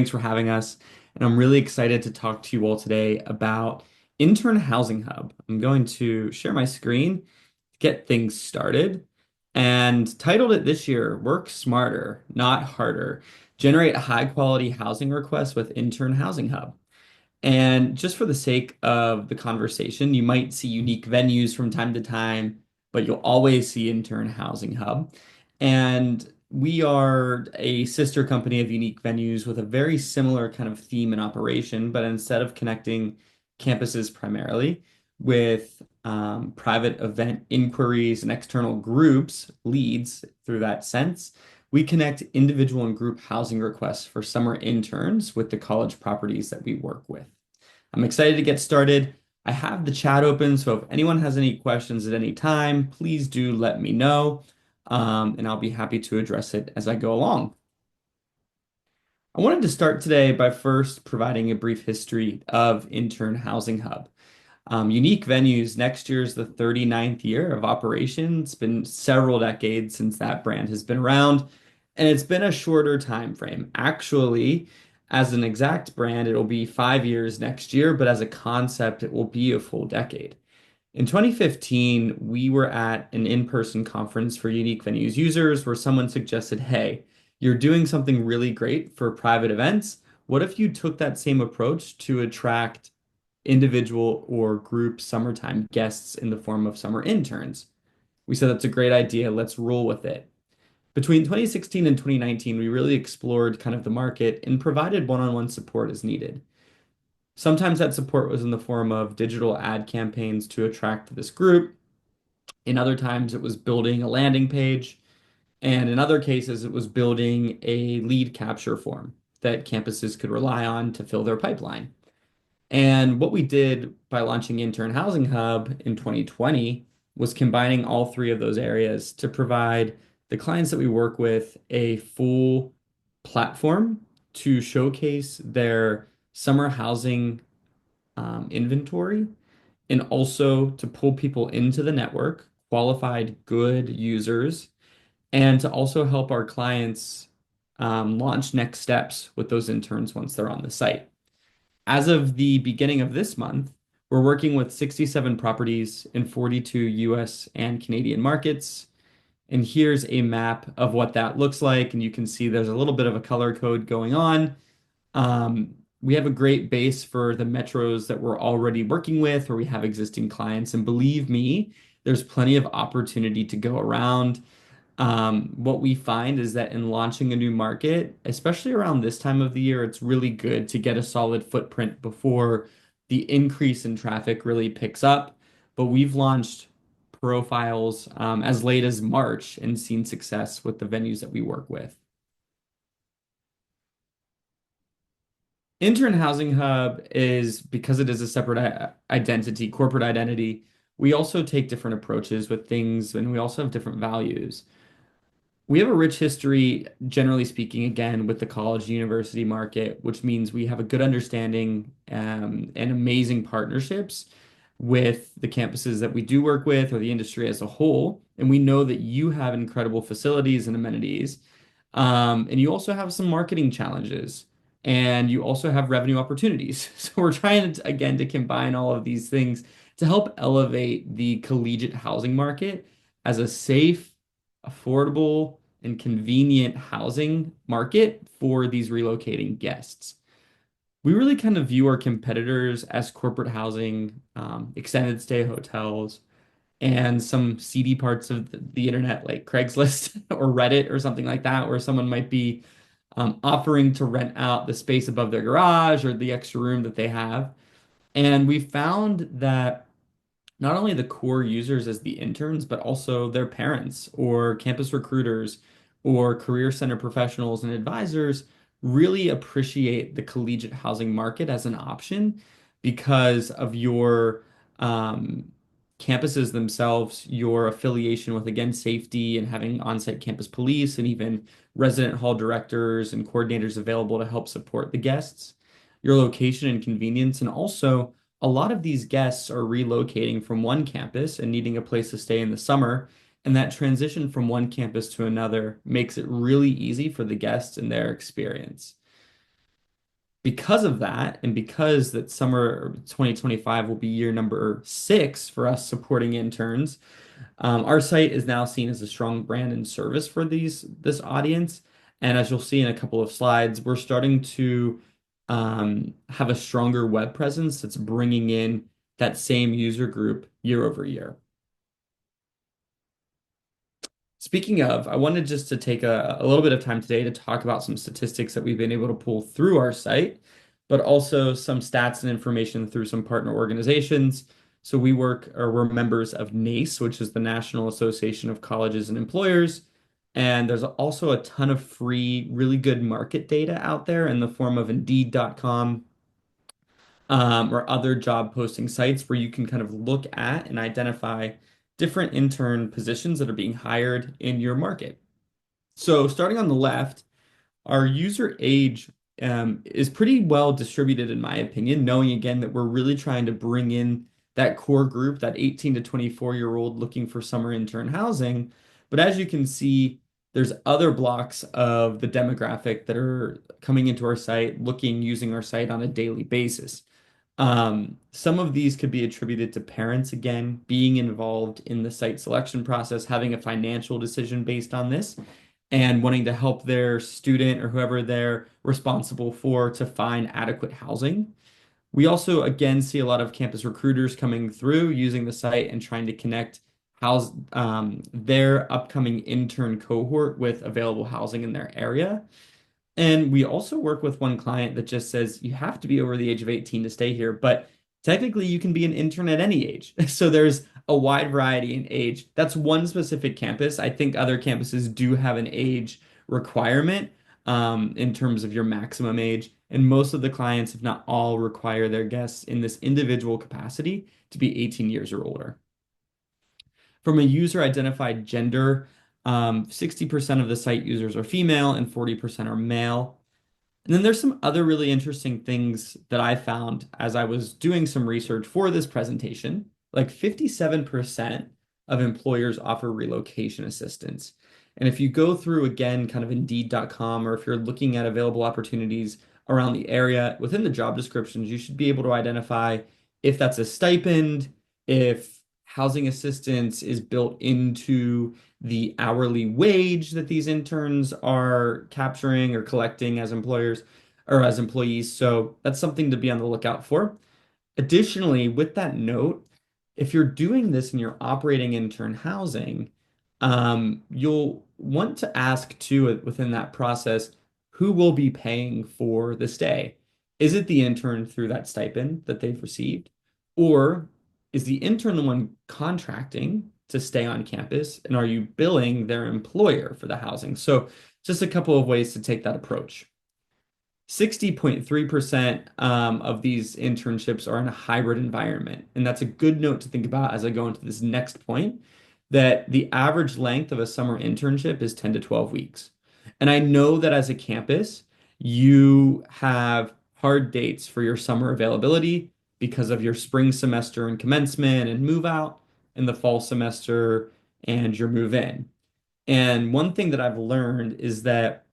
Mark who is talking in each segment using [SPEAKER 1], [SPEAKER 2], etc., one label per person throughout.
[SPEAKER 1] Thanks for having us. And I'm really excited to talk to you all today about Intern Housing Hub. I'm going to share my screen, get things started, and titled it this year, Work Smarter, Not Harder. Generate high quality housing requests with Intern Housing Hub. And just for the sake of the conversation, you might see unique venues from time to time, but you'll always see Intern Housing Hub. And we are a sister company of unique venues with a very similar kind of theme and operation, but instead of connecting campuses primarily with private event inquiries and external groups, leads through that sense, we connect individual and group housing requests for summer interns with the college properties that we work with. I'm excited to get started. I have the chat open, so if anyone has any questions at any time, please do let me know, and I'll be happy to address it as I go along. I wanted to start today by first providing a brief history of Intern Housing Hub. Unique Venues, next year is the 39th year of operation. It's been several decades since that brand has been around, and it's been a shorter time frame. Actually, as an exact brand, it'll be 5 years next year, but as a concept, it will be a full decade. In 2015, we were at an in-person conference for Unique Venues users where someone suggested, hey, you're doing something really great for private events. What if you took that same approach to attract individual or group summertime guests in the form of summer interns? We said that's a great idea. Let's roll with it. Between 2016 and 2019, we really explored kind of the market and provided one-on-one support as needed. Sometimes that support was in the form of digital ad campaigns to attract this group. In other times, it was building a landing page. And in other cases, it was building a lead capture form that campuses could rely on to fill their pipeline. And what we did by launching Intern Housing Hub in 2020 was combining all three of those areas to provide the clients that we work with a full platform to showcase their summer housing inventory and also to pull people into the network, qualified good users, and to also help our clients launch next steps with those interns once they're on the site. As of the beginning of this month, we're working with 67 properties in 42 US and Canadian markets. And here's a map of what that looks like. And you can see there's a little bit of a color code going on. We have a great base for the metros that we're already working with, where we have existing clients. And believe me, there's plenty of opportunity to go around. What we find is that in launching a new market, especially around this time of the year, it's really good to get a solid footprint before the increase in traffic really picks up. But we've launched profiles as late as March and seen success with the venues that we work with. Intern Housing Hub is because it is a separate identity, corporate identity. We also take different approaches with things, and we also have different values. We have a rich history, generally speaking, again, with the college university market, which means we have a good understanding and amazing partnerships with the campuses that we do work with or the industry as a whole. And we know that you have incredible facilities and amenities. And you also have some marketing challenges and you also have revenue opportunities. So we're trying to, again, to combine all of these things to help elevate the collegiate housing market as a safe, affordable, and convenient housing market for these relocating guests. We really kind of view our competitors as corporate housing, extended stay hotels, and some seedy parts of the internet like Craigslist or Reddit or something like that, where someone might be offering to rent out the space above their garage or the extra room that they have. And we found that not only the core users as the interns, but also their parents or campus recruiters or career center professionals and advisors really appreciate the collegiate housing market as an option because of your campuses themselves, your affiliation with, again, safety and having on-site campus police and even resident hall directors and coordinators available to help support the guests, your location and convenience, and also a lot of these guests are relocating from one campus and needing a place to stay in the summer. And that transition from one campus to another makes it really easy for the guests and their experience. Because of that, and because that summer 2025 will be year number 6 for us supporting interns, our site is now seen as a strong brand and service for this audience. And as you'll see in a couple of slides, we're starting to have a stronger web presence that's bringing in that same user group year over year. Speaking of, I wanted just to take a little bit of time today to talk about some statistics that we've been able to pull through our site, but also some stats and information through some partner organizations. So we work, or we're members of NACE, which is the National Association of Colleges and Employers. And there's also a ton of free, really good market data out there in the form of Indeed.com, or other job posting sites where you can kind of look at and identify different intern positions that are being hired in your market. So starting on the left, our user age is pretty well distributed, in my opinion, knowing again that we're really trying to bring in that core group, that 18 to 24-year-old looking for summer intern housing. But as you can see, there's other blocks of the demographic that are coming into our site, using our site on a daily basis. Some of these could be attributed to parents, again, being involved in the site selection process, having a financial decision based on this, and wanting to help their student or whoever they're responsible for to find adequate housing. We also, again, see a lot of campus recruiters coming through using the site and trying to connect their upcoming intern cohort with available housing in their area. And we also work with one client that just says you have to be over the age of 18 to stay here, but technically you can be an intern at any age. So there's a wide variety in age. That's one specific campus. I think other campuses do have an age requirement in terms of your maximum age. And most of the clients, if not all, require their guests in this individual capacity to be 18 years or older. From a user identified gender, 60% of the site users are female and 40% are male. And then there's some other really interesting things that I found as I was doing some research for this presentation. Like 57% of employers offer relocation assistance. And if you go through again, kind of Indeed.com, or if you're looking at available opportunities around the area within the job descriptions, you should be able to identify if that's a stipend, if housing assistance is built into the hourly wage that these interns are capturing or collecting as employers or as employees. So that's something to be on the lookout for. Additionally, with that note, if you're doing this and you're operating intern housing, you'll want to ask too within that process, who will be paying for the stay? Is it the intern through that stipend that they've received? Or is the intern the one contracting to stay on campus? And are you billing their employer for the housing? So just a couple of ways to take that approach. 60.3% of these internships are in a hybrid environment. And that's a good note to think about as I go into this next point, that the average length of a summer internship is 10 to 12 weeks. And I know that as a campus, you have hard dates for your summer availability because of your spring semester and commencement and move out, and the fall semester and your move in. And one thing that I've learned is that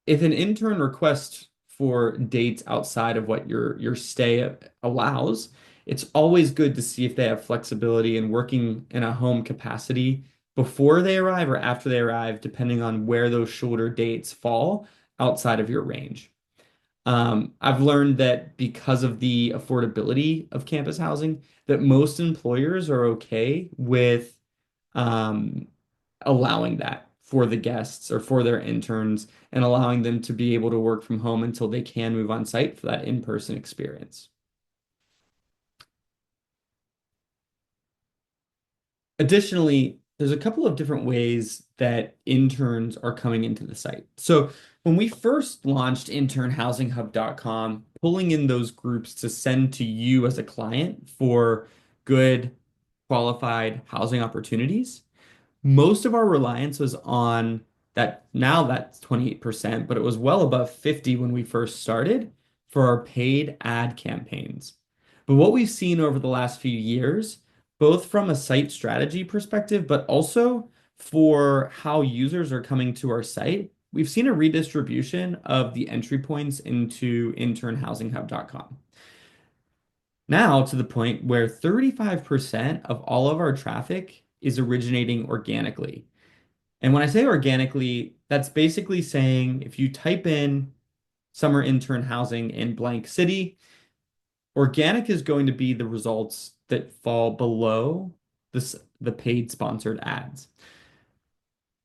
[SPEAKER 1] if an intern requests for dates outside of what your stay allows, it's always good to see if they have flexibility in working in a home capacity before they arrive or after they arrive, depending on where those shoulder dates fall outside of your range. I've learned that because of the affordability of campus housing, that most employers are okay with um, allowing that for the guests or for their interns and allowing them to be able to work from home until they can move on site for that in-person experience. Additionally, there's a couple of different ways that interns are coming into the site. So when we first launched internhousinghub.com, pulling in those groups to send to you as a client for good qualified housing opportunities, most of our reliance was on that. Now that's 28%, but it was well above 50 when we first started for our paid ad campaigns. But what we've seen over the last few years, both from a site strategy perspective, but also for how users are coming to our site, we've seen a redistribution of the entry points into internhousinghub.com. Now to the point where 35% of all of our traffic is originating organically. And when I say organically, that's basically saying if you type in summer intern housing in blank city, organic is going to be the results that fall below the paid sponsored ads.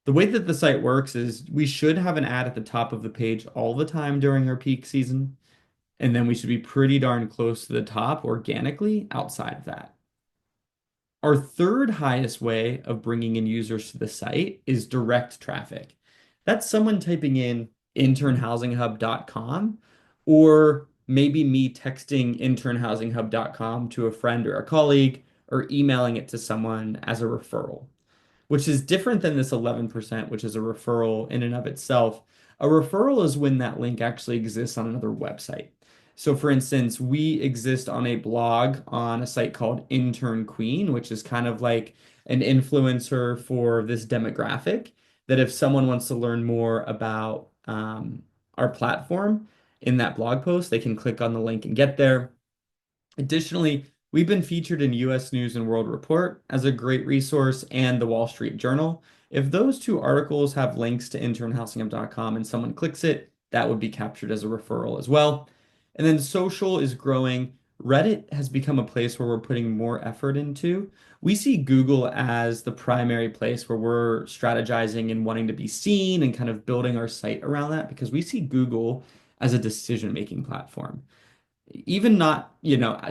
[SPEAKER 1] The way that the site works is we should have an ad at the top of the page all the time during our peak season, and then we should be pretty darn close to the top organically outside of that. Our third highest way of bringing in users to the site is direct traffic. That's someone typing in internhousinghub.com or maybe me texting internhousinghub.com to a friend or a colleague or emailing it to someone as a referral, which is different than this 11%, which is a referral in and of itself. A referral is when that link actually exists on another website. So, for instance, we exist on a blog on a site called Intern Queen, which is kind of like an influencer for this demographic. That if someone wants to learn more about our platform in that blog post, they can click on the link and get there. Additionally, we've been featured in US News and World Report as a great resource and the Wall Street Journal. If those two articles have links to internhousinghub.com and someone clicks it, that would be captured as a referral as well. And then social is growing. Reddit has become a place where we're putting more effort into. We see Google as the primary place where we're strategizing and wanting to be seen and kind of building our site around that because we see Google as a decision-making platform even not,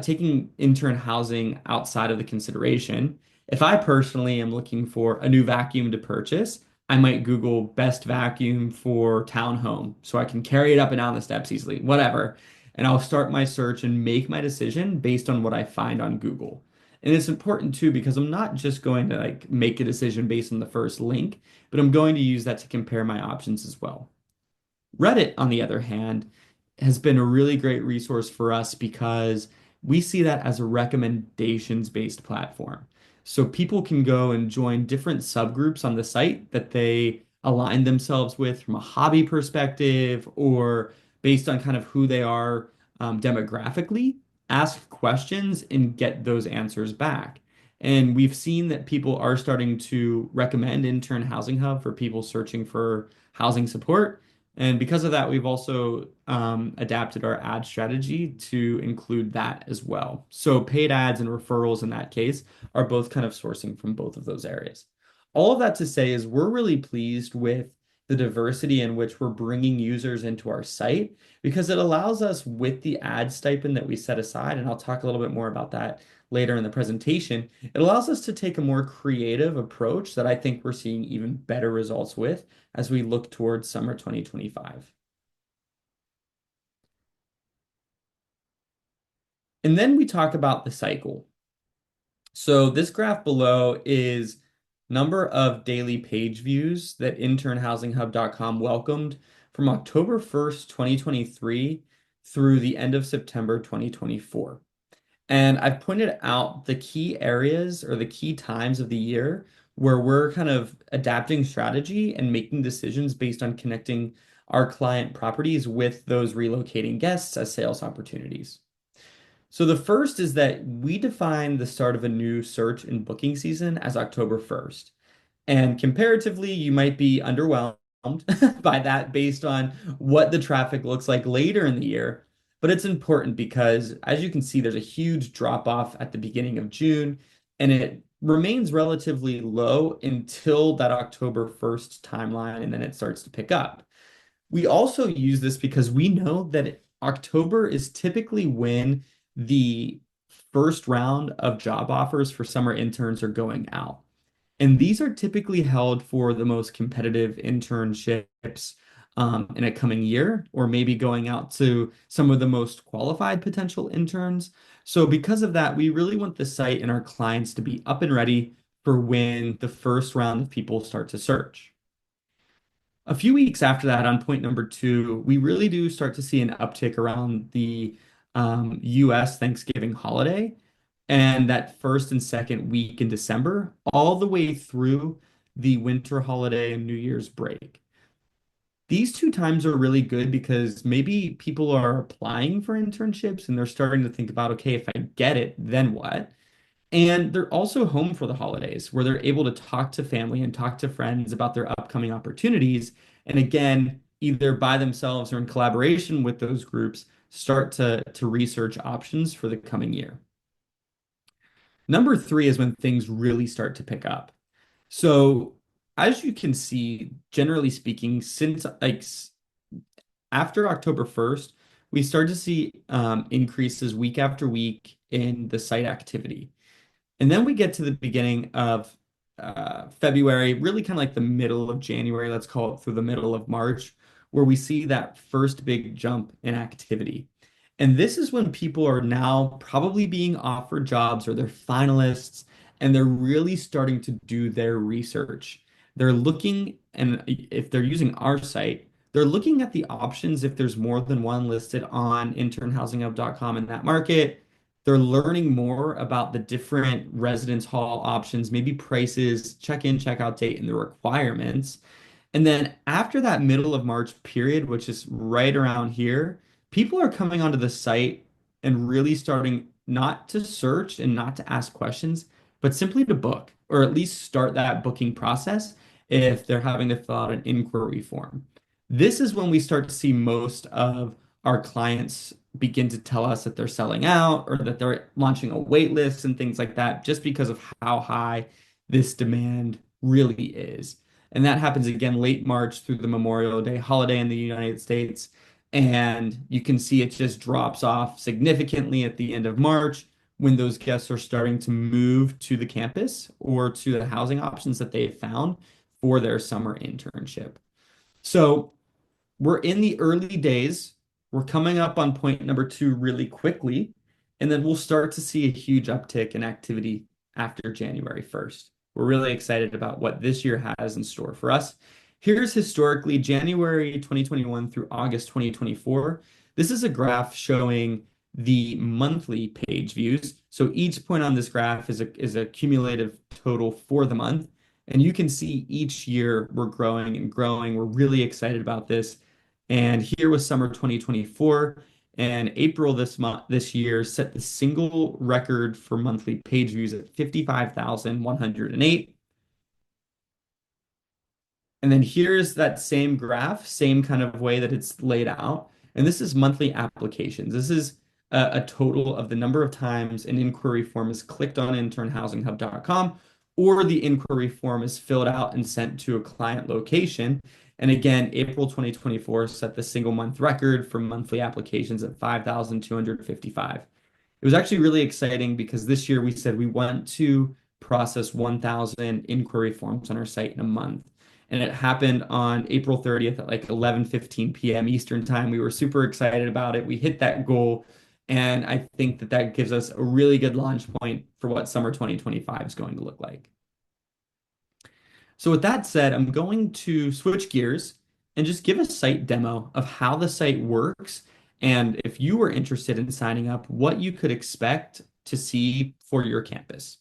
[SPEAKER 1] taking intern housing outside of the consideration, if I personally am looking for a new vacuum to purchase, I might Google best vacuum for townhome so I can carry it up and down the steps easily, whatever. And I'll start my search and make my decision based on what I find on Google. And it's important too because I'm not just going to like make a decision based on the first link, but I'm going to use that to compare my options as well. Reddit, on the other hand, has been a really great resource for us because we see that as a recommendations-based platform. So people can go and join different subgroups on the site that they align themselves with from a hobby perspective or based on kind of who they are demographically, ask questions and get those answers back. And we've seen that people are starting to recommend Intern Housing Hub for people searching for housing support. And because of that, we've also adapted our ad strategy to include that as well. So paid ads and referrals in that case are both kind of sourcing from both of those areas. All of that to say is we're really pleased with the diversity in which we're bringing users into our site because it allows us with the ad stipend that we set aside, and I'll talk a little bit more about that later in the presentation, it allows us to take a more creative approach that I think we're seeing even better results with as we look towards summer 2025. And then we talk about the cycle. So this graph below is number of daily page views that internhousinghub.com welcomed from October 1st, 2023 through the end of September 2024. And I've pointed out the key areas or the key times of the year where we're kind of adapting strategy and making decisions based on connecting our client properties with those relocating guests as sales opportunities. So the first is that we define the start of a new search and booking season as October 1st. And comparatively, you might be underwhelmed by that based on what the traffic looks like later in the year. But it's important because, as you can see, there's a huge drop off at the beginning of June, and it remains relatively low until that October 1st timeline, and then it starts to pick up. We also use this because we know that October is typically when the first round of job offers for summer interns are going out. And these are typically held for the most competitive internships in a coming year, or maybe going out to some of the most qualified potential interns. So, because of that, we really want the site and our clients to be up and ready for when the first round of people start to search. A few weeks after that, on point number two, we really do start to see an uptick around the US Thanksgiving holiday and that first and second week in December, all the way through the winter holiday and New Year's break. These two times are really good because maybe people are applying for internships and they're starting to think about, okay, if I get it, then what? And they're also home for the holidays where they're able to talk to family and talk to friends about their upcoming opportunities. And again, either by themselves or in collaboration with those groups, start to research options for the coming year. Number three is when things really start to pick up. So, as you can see, generally speaking, since after October 1st, we start to see increases week after week in the site activity. And then we get to the beginning of February, really kind of like the middle of January, let's call it through the middle of March, where we see that first big jump in activity. And this is when people are now probably being offered jobs or they're finalists and they're really starting to do their research. They're looking, and if they're using our site, they're looking at the options if there's more than one listed on internhousinghub.com in that market. They're learning more about the different residence hall options, maybe prices, check-in, check-out date, and the requirements. And then after that middle of March period, which is right around here, people are coming onto the site and really starting not to search and not to ask questions, but simply to book, or at least start that booking process if they're having to fill out an inquiry form. This is when we start to see most of our clients begin to tell us that they're selling out or that they're launching a wait list and things like that, just because of how high this demand really is. And that happens again late March through the Memorial Day holiday in the United States. And you can see it just drops off significantly at the end of March when those guests are starting to move to the campus or to the housing options that they've found for their summer internship. So we're in the early days. We're coming up on point number two really quickly, and then we'll start to see a huge uptick in activity after January 1st. We're really excited about what this year has in store for us. Here's historically January 2021 through August 2024. This is a graph showing the monthly page views. So each point on this graph is a cumulative total for the month. And you can see each year we're growing and growing. We're really excited about this. And here was summer 2024, and April this year set the single record for monthly page views at 55,108. And then here's that same graph, same kind of way that it's laid out. And this is monthly applications. This is a total of the number of times an inquiry form is clicked on internhousinghub.com or the inquiry form is filled out and sent to a client location. And again, April 2024 set the single month record for monthly applications at 5,255. It was actually really exciting because this year we said we want to process 1,000 inquiry forms on our site in a month. And it happened on April 30th at like 11:15 p.m. Eastern time. We were super excited about it. We hit that goal. And I think that that gives us a really good launch point for what summer 2025 is going to look like. So with that said, I'm going to switch gears and just give a site demo of how the site works. And if you were interested in signing up, what you could expect to see for your campus.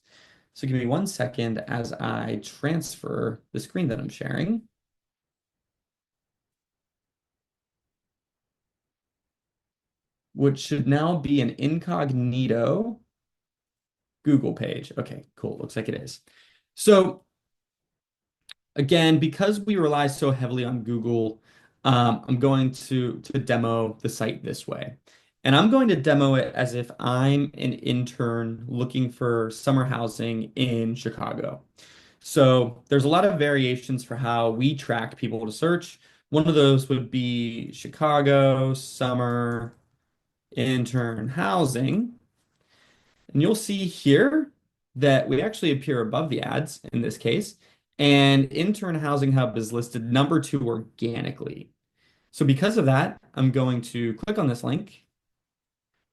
[SPEAKER 1] So give me 1 second as I transfer the screen that I'm sharing, which should now be an incognito Google page. Okay, cool. Looks like it is. So again, because we rely so heavily on Google, I'm going to demo the site this way. And I'm going to demo it as if I'm an intern looking for summer housing in Chicago. So there's a lot of variations for how we track people to search. One of those would be Chicago summer intern housing. And you'll see here that we actually appear above the ads in this case. And Intern Housing Hub is listed number two organically. So because of that, I'm going to click on this link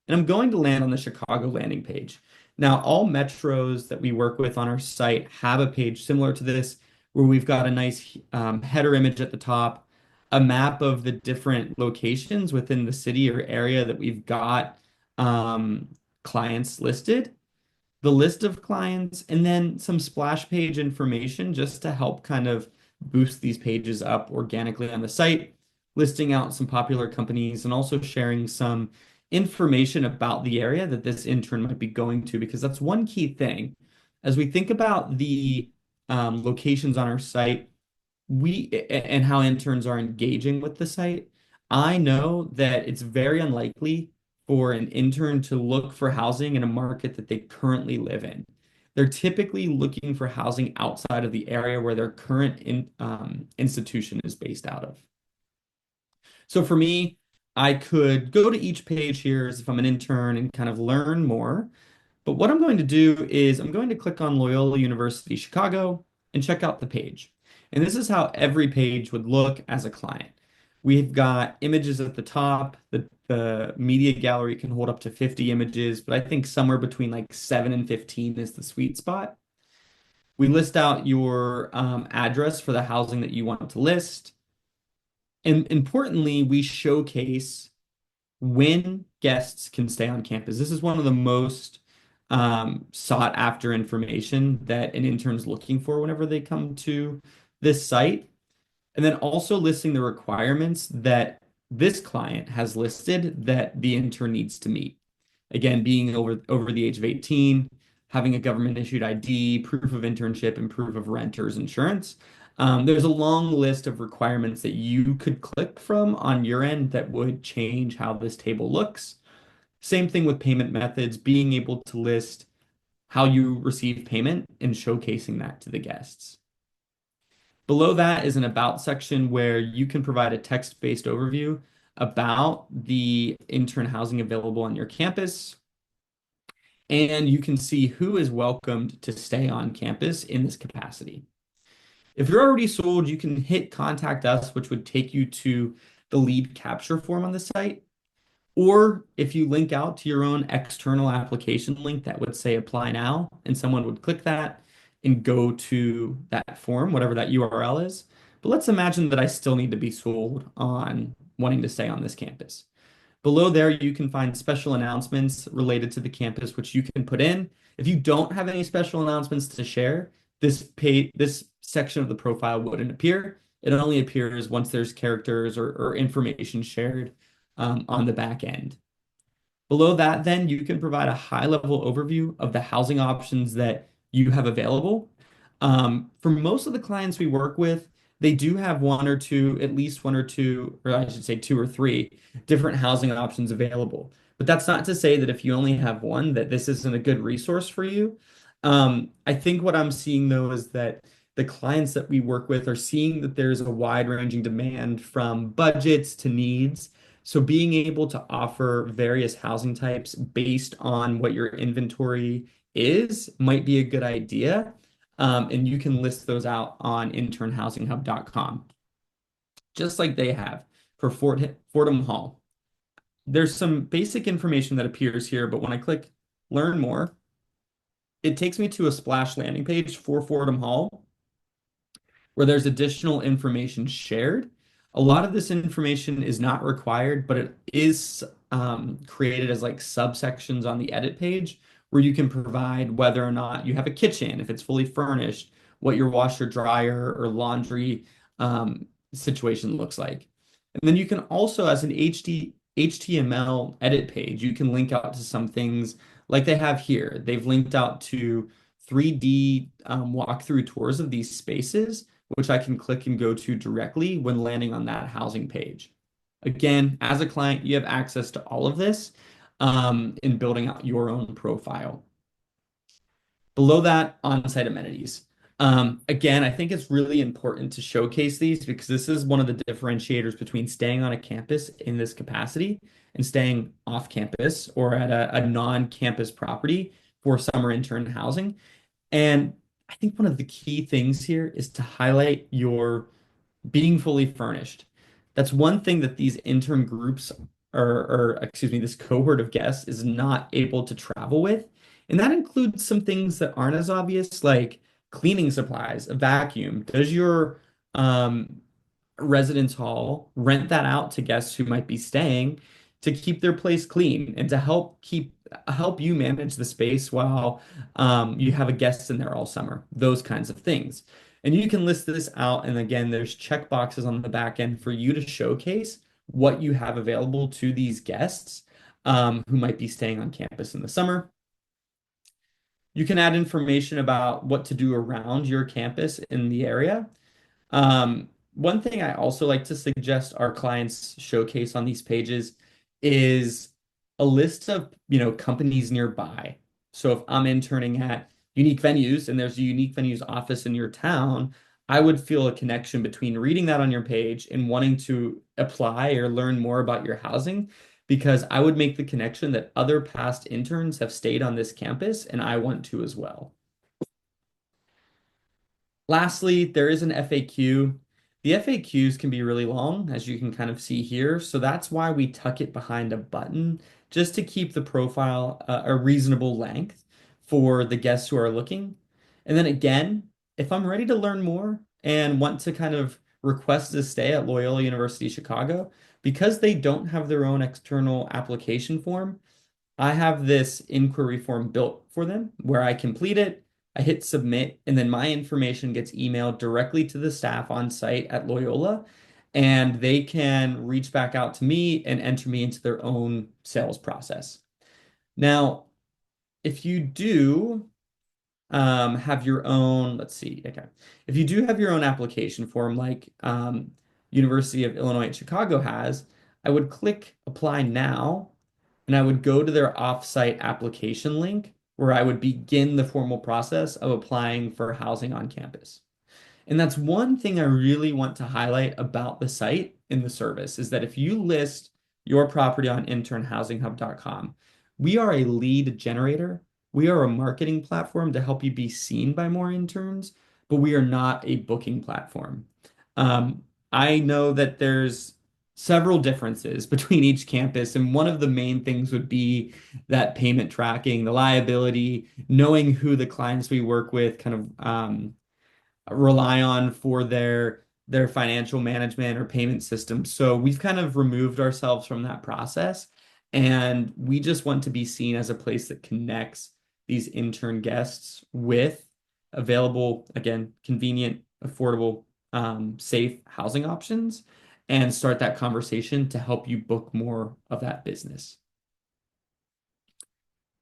[SPEAKER 1] and I'm going to land on the Chicago landing page. Now, all metros that we work with on our site have a page similar to this, where we've got a nice header image at the top, a map of the different locations within the city or area that we've got clients listed, the list of clients, and then some splash page information just to help kind of boost these pages up organically on the site. listing out some popular companies and also sharing some information about the area that this intern might be going to, because that's one key thing. As we think about the locations on our site, and how interns are engaging with the site, I know that it's very unlikely for an intern to look for housing in a market that they currently live in. They're typically looking for housing outside of the area where their current institution is based out of. So for me, I could go to each page here as if I'm an intern and kind of learn more. But what I'm going to do is I'm going to click on Loyola University Chicago and check out the page. And this is how every page would look as a client. We've got images at the top. The media gallery can hold up to 50 images, but I think somewhere between like 7 and 15 is the sweet spot. We list out your address for the housing that you want to list. And importantly, we showcase when guests can stay on campus. This is one of the most sought after information that an intern's looking for whenever they come to this site. And then also listing the requirements that this client has listed that the intern needs to meet. Again, being over the age of 18, having a government issued ID, proof of internship, and proof of renter's insurance. There's a long list of requirements that you could click from on your end that would change how this table looks. Same thing with payment methods, being able to list how you receive payment and showcasing that to the guests. Below that is an about section where you can provide a text-based overview about the intern housing available on your campus. And you can see who is welcomed to stay on campus in this capacity. If you're already sold, you can hit contact us, which would take you to the lead capture form on the site. Or if you link out to your own external application link that would say apply now, and someone would click that and go to that form, whatever that URL is. But let's imagine that I still need to be sold on wanting to stay on this campus. Below there, you can find special announcements related to the campus, which you can put in. If you don't have any special announcements to share, this section of the profile wouldn't appear. It only appears once there's characters or information shared on the back end. Below that, then you can provide a high-level overview of the housing options that you have available. For most of the clients we work with, they do have one or two, at least one or two, or I should say two or three different housing options available. But that's not to say that if you only have one, that this isn't a good resource for you. I think what I'm seeing though is that the clients that we work with are seeing that there's a wide-ranging demand from budgets to needs. So being able to offer various housing types based on what your inventory is might be a good idea. And you can list those out on internhousinghub.com, just like they have for Fordham Hall. There's some basic information that appears here, but when I click Learn More, it takes me to a splash landing page for Fordham Hall, where there's additional information shared. A lot of this information is not required, but it is created as like subsections on the edit page where you can provide whether or not you have a kitchen, if it's fully furnished, what your washer, dryer, or laundry situation looks like. And then you can also, as an HTML edit page, you can link out to some things like they have here. They've linked out to 3D walkthrough tours of these spaces, which I can click and go to directly when landing on that housing page. Again, as a client, you have access to all of this in building out your own profile. Below that, on-site amenities. Again, I think it's really important to showcase these because this is one of the differentiators between staying on a campus in this capacity and staying off campus or at a non-campus property for summer intern housing. And I think one of the key things here is to highlight your being fully furnished. That's one thing that these intern groups or excuse me, this cohort of guests is not able to travel with. And that includes some things that aren't as obvious, like cleaning supplies, a vacuum. Does your residence hall rent that out to guests who might be staying to keep their place clean and to help you manage the space while you have a guest in there all summer, those kinds of things. And you can list this out. And again, there's check boxes on the back end for you to showcase what you have available to these guests who might be staying on campus in the summer. You can add information about what to do around your campus in the area. One thing I also like to suggest our clients showcase on these pages is a list of, companies nearby. So if I'm interning at Unique Venues and there's a Unique Venues office in your town, I would feel a connection between reading that on your page and wanting to apply or learn more about your housing because I would make the connection that other past interns have stayed on this campus and I want to as well. Lastly, there is an FAQ. The FAQs can be really long, as you can kind of see here. So that's why we tuck it behind a button, just to keep the profile a reasonable length for the guests who are looking. And then again, if I'm ready to learn more and want to kind of request a stay at Loyola University Chicago, because they don't have their own external application form, I have this inquiry form built for them where I complete it, I hit submit, and then my information gets emailed directly to the staff on site at Loyola, and they can reach back out to me and enter me into their own sales process. Now, if you do have your own, let's see, okay. If you do have your own application form like University of Illinois at Chicago has, I would click apply now and I would go to their offsite application link where I would begin the formal process of applying for housing on campus. And that's one thing I really want to highlight about the site and the service is that if you list your property on internhousinghub.com, we are a lead generator. We are a marketing platform to help you be seen by more interns, but we are not a booking platform. I know that there's several differences between each campus, and one of the main things would be that payment tracking, the liability, knowing who the clients we work with kind of rely on for their financial management or payment system. So we've kind of removed ourselves from that process, and we just want to be seen as a place that connects these intern guests with available, again, convenient, affordable, safe housing options and start that conversation to help you book more of that business.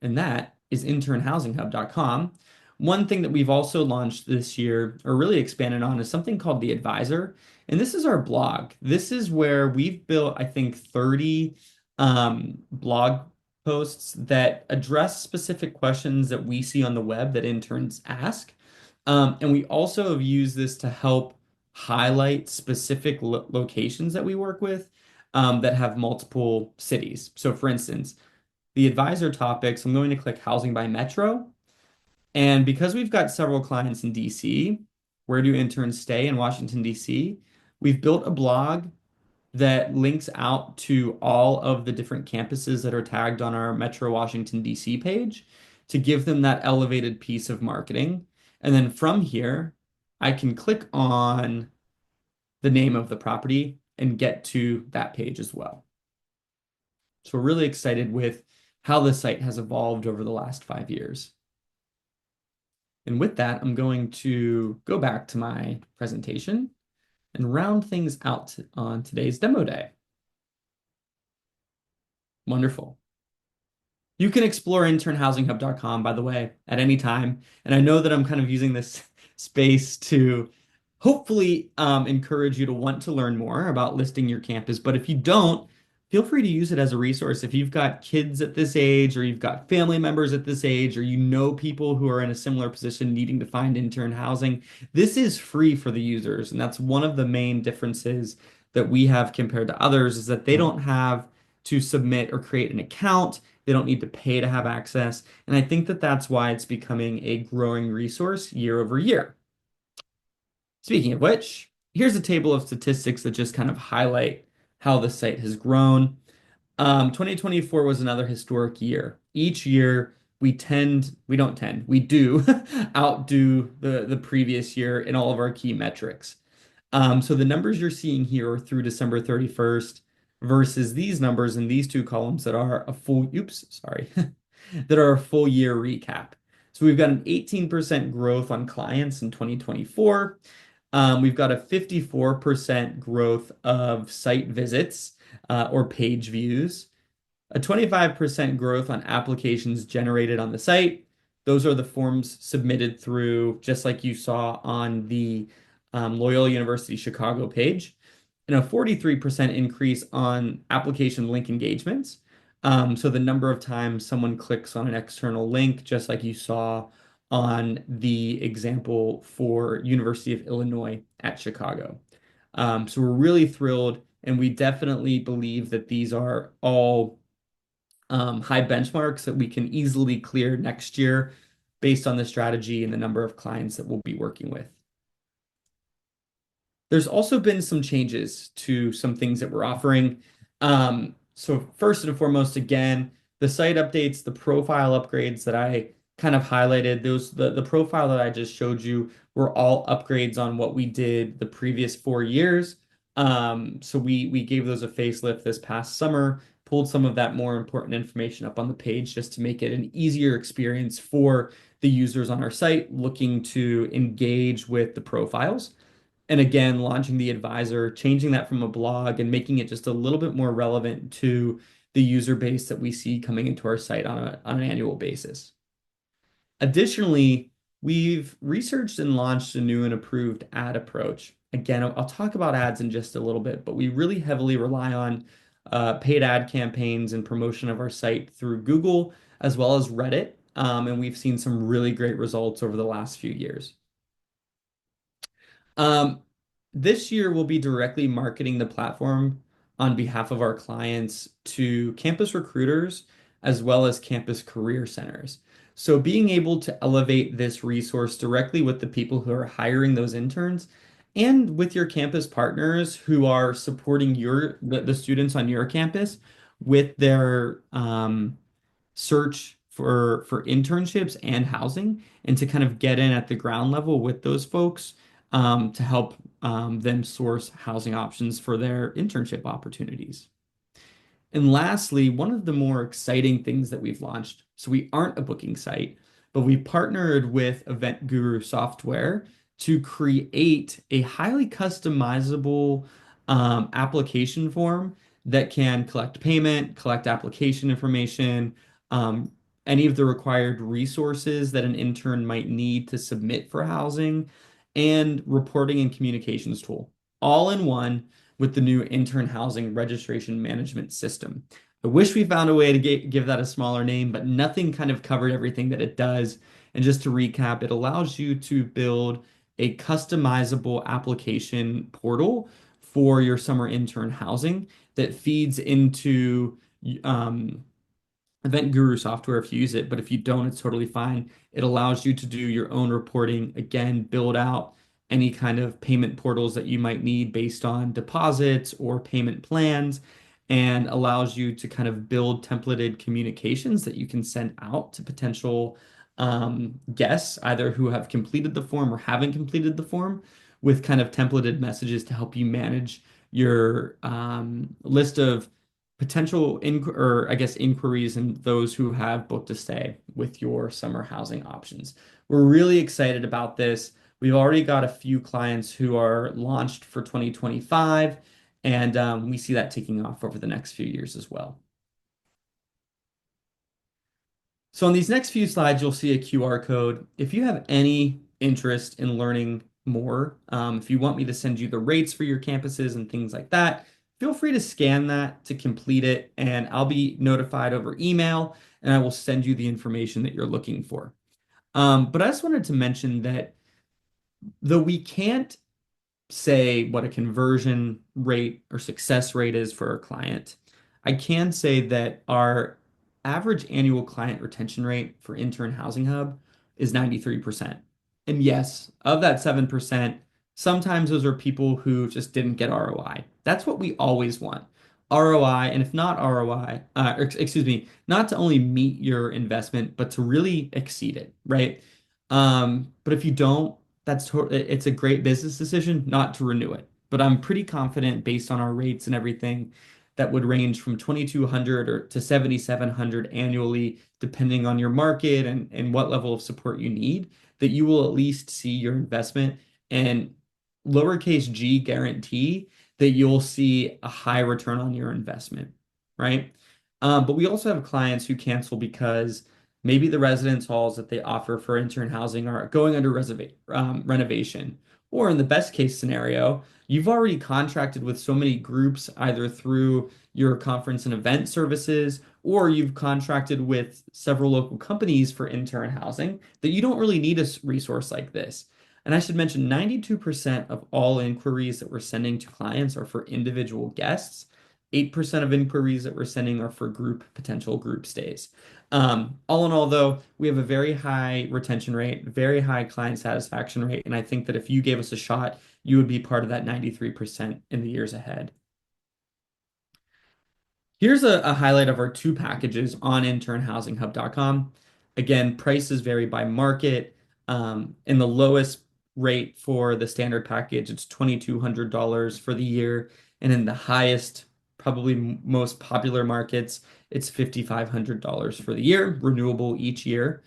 [SPEAKER 1] And that is internhousinghub.com. One thing that we've also launched this year, or really expanded on, is something called The Advisor. And this is our blog. This is where we've built, I think, 30 blog posts that address specific questions that we see on the web that interns ask. And we also have used this to help highlight specific locations that we work with that have multiple cities. So, for instance, the advisor topics, I'm going to click housing by metro. And because we've got several clients in DC, where do interns stay in Washington, DC? We've built a blog that links out to all of the different campuses that are tagged on our Metro Washington, DC page to give them that elevated piece of marketing. And then from here, I can click on the name of the property and get to that page as well. So we're really excited with how the site has evolved over the last 5 years. And with that, I'm going to go back to my presentation and round things out on today's demo day. Wonderful. You can explore internhousinghub.com, by the way, at any time. And I know that I'm kind of using this space to hopefully encourage you to want to learn more about listing your campus. But if you don't, feel free to use it as a resource. If you've got kids at this age, or you've got family members at this age, or you know people who are in a similar position needing to find intern housing, this is free for the users. And that's one of the main differences that we have compared to others is that they don't have to submit or create an account. They don't need to pay to have access. And I think that that's why it's becoming a growing resource year over year. Speaking of which, here's a table of statistics that just kind of highlight how the site has grown. 2024 was another historic year. Each year we do outdo the previous year in all of our key metrics. So the numbers you're seeing here are through December 31st versus these numbers in these two columns that are a full, that are a full year recap. So we've got an 18% growth on clients in 2024. We've got a 54% growth of site visits or page views, a 25% growth on applications generated on the site. Those are the forms submitted through, just like you saw on the Loyola University Chicago page, and a 43% increase on application link engagements. So the number of times someone clicks on an external link, just like you saw on the example for University of Illinois at Chicago. So we're really thrilled, and we definitely believe that these are all high benchmarks that we can easily clear next year based on the strategy and the number of clients that we'll be working with. There's also been some changes to some things that we're offering. So first and foremost, again, the site updates, the profile upgrades that I kind of highlighted, the profile that I just showed you were all upgrades on what we did the previous 4 years. So we gave those a facelift this past summer, pulled some of that more important information up on the page just to make it an easier experience for the users on our site looking to engage with the profiles. And again, launching the advisor, changing that from a blog and making it just a little bit more relevant to the user base that we see coming into our site on an annual basis. Additionally, we've researched and launched a new and approved ad approach. Again, I'll talk about ads in just a little bit, but we really heavily rely on paid ad campaigns and promotion of our site through Google as well as Reddit. And we've seen some really great results over the last few years. Um, this year, we'll be directly marketing the platform on behalf of our clients to campus recruiters as well as campus career centers. So being able to elevate this resource directly with the people who are hiring those interns and with your campus partners who are supporting the students on your campus with their search for internships and housing, and to kind of get in at the ground level with those folks to help them source housing options for their internship opportunities. And lastly, one of the more exciting things that we've launched, so we aren't a booking site, but we partnered with Event Guru Software to create a highly customizable application form that can collect payment, collect application information, um, any of the required resources that an intern might need to submit for housing, and reporting and communications tool, all in one with the new intern housing registration management system. I wish we found a way to give that a smaller name, but nothing kind of covered everything that it does. And just to recap, it allows you to build a customizable application portal for your summer intern housing that feeds into um, Event Guru software if you use it, but if you don't, it's totally fine. It allows you to do your own reporting, again, build out any kind of payment portals that you might need based on deposits or payment plans, and allows you to kind of build templated communications that you can send out to potential guests, either who have completed the form or haven't completed the form, with kind of templated messages to help you manage your list of potential or I guess inquiries and those who have booked a stay with your summer housing options. We're really excited about this. We've already got a few clients who are launched for 2025, and we see that taking off over the next few years as well. So on these next few slides, you'll see a QR code. If you have any interest in learning more, if you want me to send you the rates for your campuses and things like that, feel free to scan that to complete it, and I'll be notified over email, and I will send you the information that you're looking for. But I just wanted to mention that though we can't say what a conversion rate or success rate is for a client, I can say that our average annual client retention rate for Intern Housing Hub is 93%. And yes, of that 7%, sometimes those are people who just didn't get ROI. That's what we always want. ROI, and if not ROI, excuse me, not to only meet your investment, but to really exceed it, right? But if you don't, it's a great business decision not to renew it. But I'm pretty confident based on our rates and everything that would range from 2,200 or to 7,700 annually, depending on your market and what level of support you need, that you will at least see your investment and lowercase g guarantee that you'll see a high return on your investment, right? But we also have clients who cancel because maybe the residence halls that they offer for intern housing are going under renovation. Or in the best case scenario, you've already contracted with so many groups, either through your conference and event services, or you've contracted with several local companies for intern housing that you don't really need a resource like this. And I should mention 92% of all inquiries that we're sending to clients are for individual guests. 8% of inquiries that we're sending are for potential group stays. All in all, though, we have a very high retention rate, very high client satisfaction rate, and I think that if you gave us a shot, you would be part of that 93% in the years ahead. Here's a highlight of our two packages on internhousinghub.com. Again, prices vary by market. In the lowest rate for the standard package, it's $2,200 for the year. And in the highest, probably most popular markets, it's $5,500 for the year, renewable each year.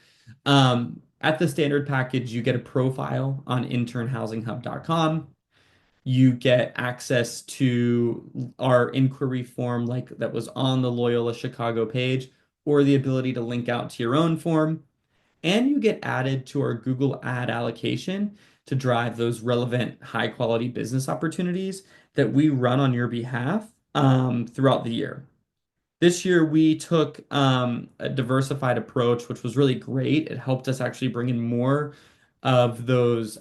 [SPEAKER 1] At the standard package, you get a profile on internhousinghub.com. You get access to our inquiry form like that was on the Loyola Chicago page, or the ability to link out to your own form. And you get added to our Google ad allocation to drive those relevant high quality business opportunities that we run on your behalf throughout the year. This year, we took a diversified approach, which was really great. It helped us actually bring in more of those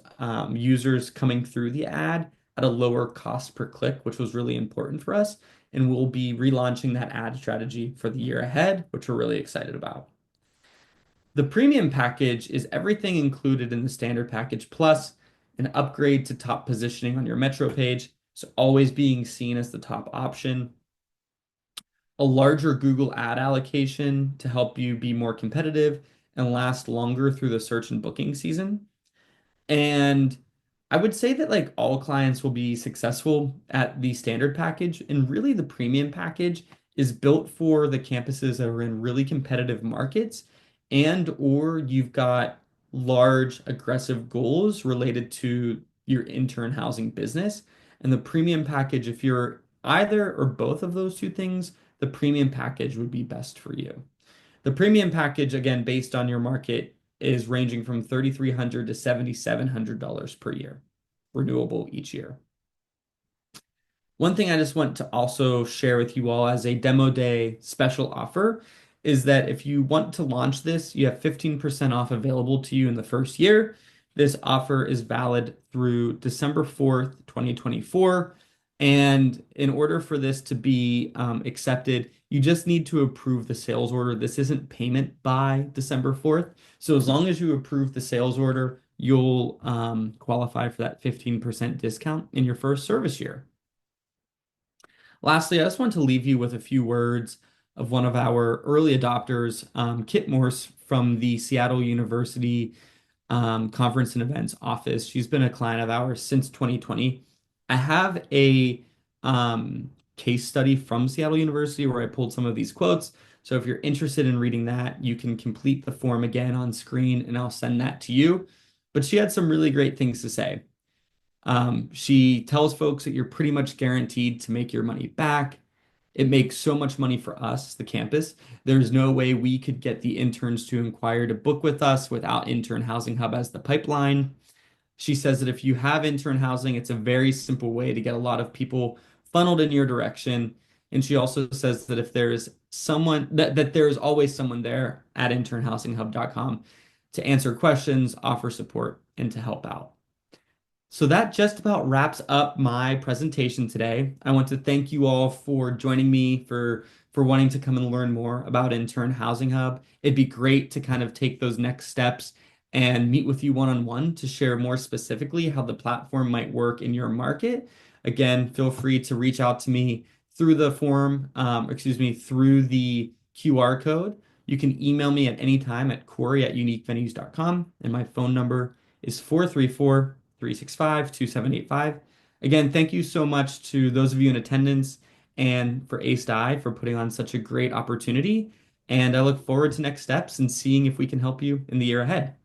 [SPEAKER 1] users coming through the ad at a lower cost per click, which was really important for us. And we'll be relaunching that ad strategy for the year ahead, which we're really excited about. The premium package is everything included in the standard package, plus an upgrade to top positioning on your metro page. So always being seen as the top option, a larger Google ad allocation to help you be more competitive and last longer through the search and booking season. And I would say that like all clients will be successful at the standard package, and really the premium package is built for the campuses that are in really competitive markets and or you've got large aggressive goals related to your intern housing business. And the premium package, if you're either or both of those two things, the premium package would be best for you. The premium package, again, based on your market, is ranging from $3,300 to $7,700 per year, renewable each year. One thing I just want to also share with you all as a demo day special offer is that if you want to launch this, you have 15% off available to you in the first year. This offer is valid through December 4th, 2024. And in order for this to be accepted, you just need to approve the sales order. This isn't payment by December 4th. So as long as you approve the sales order, you'll qualify for that 15% discount in your first service year. Lastly, I just want to leave you with a few words of one of our early adopters, Kit Morse from the Seattle University Conference and Events office. She's been a client of ours since 2020. I have a case study from Seattle University where I pulled some of these quotes. So if you're interested in reading that, you can complete the form again on screen and I'll send that to you. But she had some really great things to say. She tells folks that you're pretty much guaranteed to make your money back. It makes so much money for us, the campus. There's no way we could get the interns to inquire to book with us without Intern Housing Hub as the pipeline. She says that if you have intern housing, it's a very simple way to get a lot of people funneled in your direction. And she also says that if there's someone that there's always someone there at internhousinghub.com to answer questions, offer support, and to help out. So that just about wraps up my presentation today. I want to thank you all for joining me for wanting to come and learn more about Intern Housing Hub. It'd be great to kind of take those next steps and meet with you one-on-one to share more specifically how the platform might work in your market. Again, feel free to reach out to me through the form, through the QR code. You can email me at any time at corey@uniquevenues.com, and my phone number is 434-365-2785. Again, thank you so much to those of you in attendance, and for ACED-I for putting on such a great opportunity. And I look forward to next steps and seeing if we can help you in the year ahead.